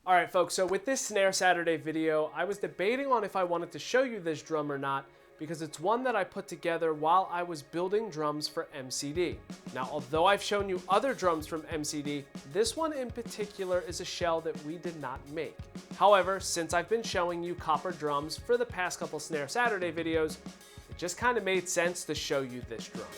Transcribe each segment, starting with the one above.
Alright folks, so with this Snare Saturday video, I was debating on if I wanted to show you this drum or not because it's one that I put together while I was building drums for MCD. Now, although I've shown you other drums from MCD, this one in particular is a shell that we did not make. However, since I've been showing you copper drums for the past couple Snare Saturday videos, it just kind of made sense to show you this drum.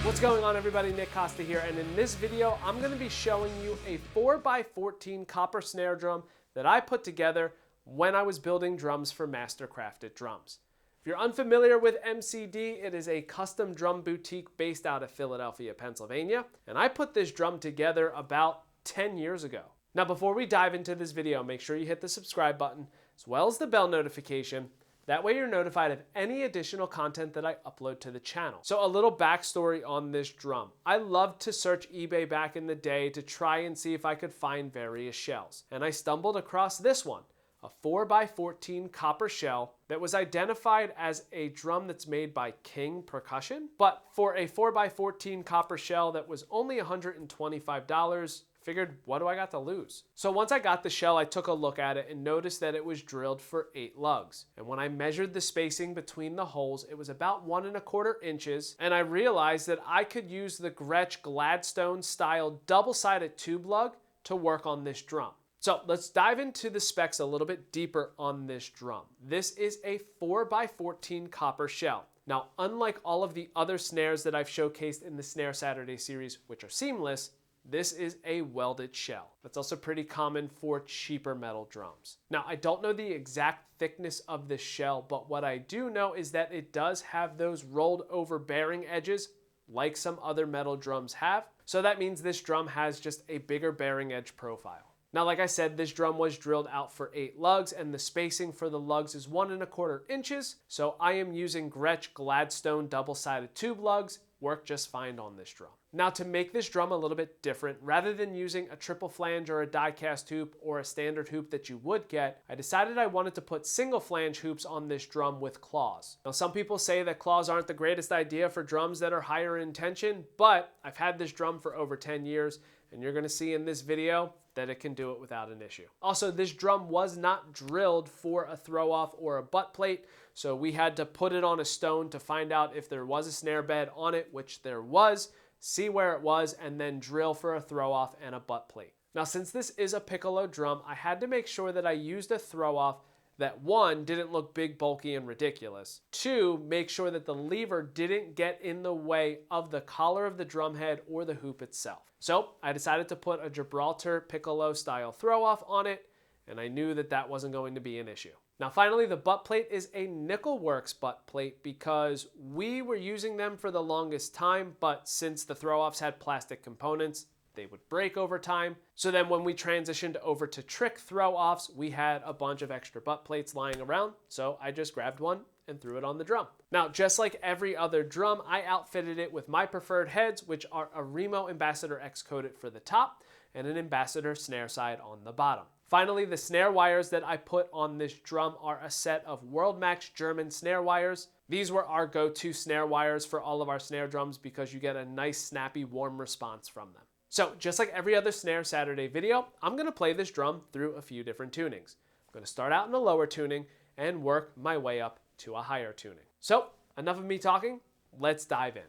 What's going on, everybody? Nick Costa here, and in this video I'm going to be showing you a 4x14 copper snare drum that I put together when I was building drums for Mastercrafted Drums. If you're unfamiliar with MCD, it is a custom drum boutique based out of Philadelphia, Pennsylvania, and I put this drum together about 10 years ago. Now, before we dive into this video, make sure you hit the subscribe button as well as the bell notification. That way you're notified of any additional content that I upload to the channel. So a little backstory on this drum. I loved to search eBay back in the day to try and see if I could find various shells. And I stumbled across this one, a 4x14 copper shell that was identified as a drum that's made by King Percussion. But for a 4x14 copper shell that was only $125, figured, what do I got to lose? So once I got the shell, I took a look at it and noticed that it was drilled for 8 lugs. And when I measured the spacing between the holes, it was about 1¼ inches. And I realized that I could use the Gretsch Gladstone style double-sided tube lug to work on this drum. So let's dive into the specs a little bit deeper on this drum. This is a 4x14 copper shell. Now, unlike all of the other snares that I've showcased in the Snare Saturday series, which are seamless, this is a welded shell. That's also pretty common for cheaper metal drums. Now, I don't know the exact thickness of this shell, but what I do know is that it does have those rolled over bearing edges like some other metal drums have. So that means this drum has just a bigger bearing edge profile. Now, like I said, this drum was drilled out for 8 lugs, and the spacing for the lugs is 1¼ inches. So I am using Gretsch Gladstone double-sided tube lugs. Work just fine on this drum. Now, to make this drum a little bit different, rather than using a triple flange or a die-cast hoop or a standard hoop that you would get, I decided I wanted to put single flange hoops on this drum with claws. Now, some people say that claws aren't the greatest idea for drums that are higher in tension, but I've had this drum for over 10 years, and you're gonna see in this video that it can do it without an issue. Also, this drum was not drilled for a throw-off or a butt plate, so we had to put it on a stone to find out if there was a snare bed on it, which there was, see where it was, and then drill for a throw-off and a butt plate. Now, since this is a piccolo drum, I had to make sure that I used a throw-off that, 1, didn't look big, bulky, and ridiculous. 2, make sure that the lever didn't get in the way of the collar of the drum head or the hoop itself. So I decided to put a Gibraltar piccolo style throw-off on it, and I knew that that wasn't going to be an issue. Now, finally, the butt plate is a Nickelworks butt plate because we were using them for the longest time, but since the throw-offs had plastic components, they would break over time. So then when we transitioned over to trick throw-offs, we had a bunch of extra butt plates lying around, so I just grabbed one and threw it on the drum. Now, just like every other drum, I outfitted it with my preferred heads, which are a Remo Ambassador X coated for the top and an Ambassador snare side on the bottom. Finally, the snare wires that I put on this drum are a set of WorldMax German snare wires. These were our go-to snare wires for all of our snare drums because you get a nice, snappy, warm response from them. So, just like every other Snare Saturday video, I'm going to play this drum through a few different tunings. I'm going to start out in a lower tuning and work my way up to a higher tuning. So, enough of me talking, let's dive in.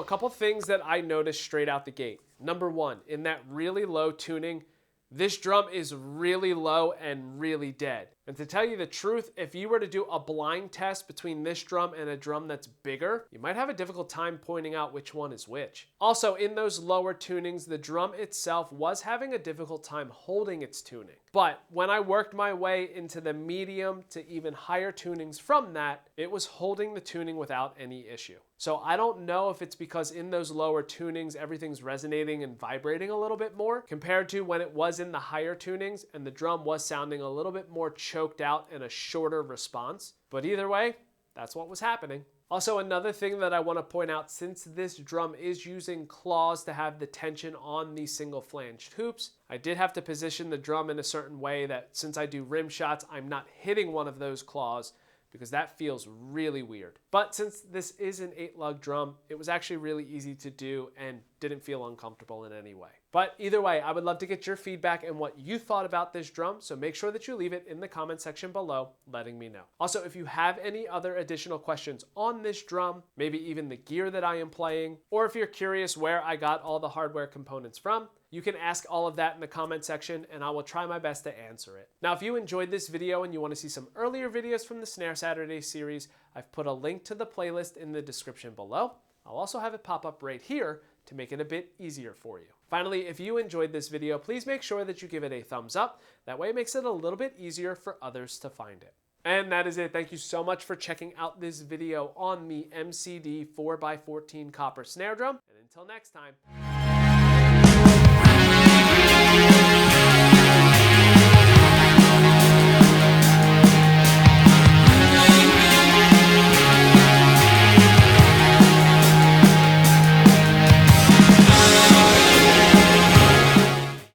couple things that I noticed straight out the gate. Number one, in that really low tuning, this drum is really low and really dead. And to tell you the truth, if you were to do a blind test between this drum and a drum that's bigger, you might have a difficult time pointing out which one is which. Also, in those lower tunings, the drum itself was having a difficult time holding its tuning. But when I worked my way into the medium to even higher tunings from that, it was holding the tuning without any issue. So I don't know if it's because in those lower tunings, everything's resonating and vibrating a little bit more compared to when it was in the higher tunings and the drum was sounding a little bit more choked out and a shorter response. But either way, that's what was happening. Also, another thing that I want to point out, since this drum is using claws to have the tension on these single flanged hoops, I did have to position the drum in a certain way that since I do rim shots, I'm not hitting one of those claws, because that feels really weird. But since this is an 8-lug drum, it was actually really easy to do and didn't feel uncomfortable in any way. But either way, I would love to get your feedback and what you thought about this drum, so make sure that you leave it in the comment section below, letting me know. Also, if you have any other additional questions on this drum, maybe even the gear that I am playing, or if you're curious where I got all the hardware components from, you can ask all of that in the comment section and I will try my best to answer it. Now, if you enjoyed this video and you want to see some earlier videos from the Snare Saturday series, I've put a link to the playlist in the description below. I'll also have it pop up right here to make it a bit easier for you. Finally, if you enjoyed this video, please make sure that you give it a thumbs up. That way it makes it a little bit easier for others to find it. And that is it. Thank you so much for checking out this video on the MCD 4x14 copper snare drum. And until next time.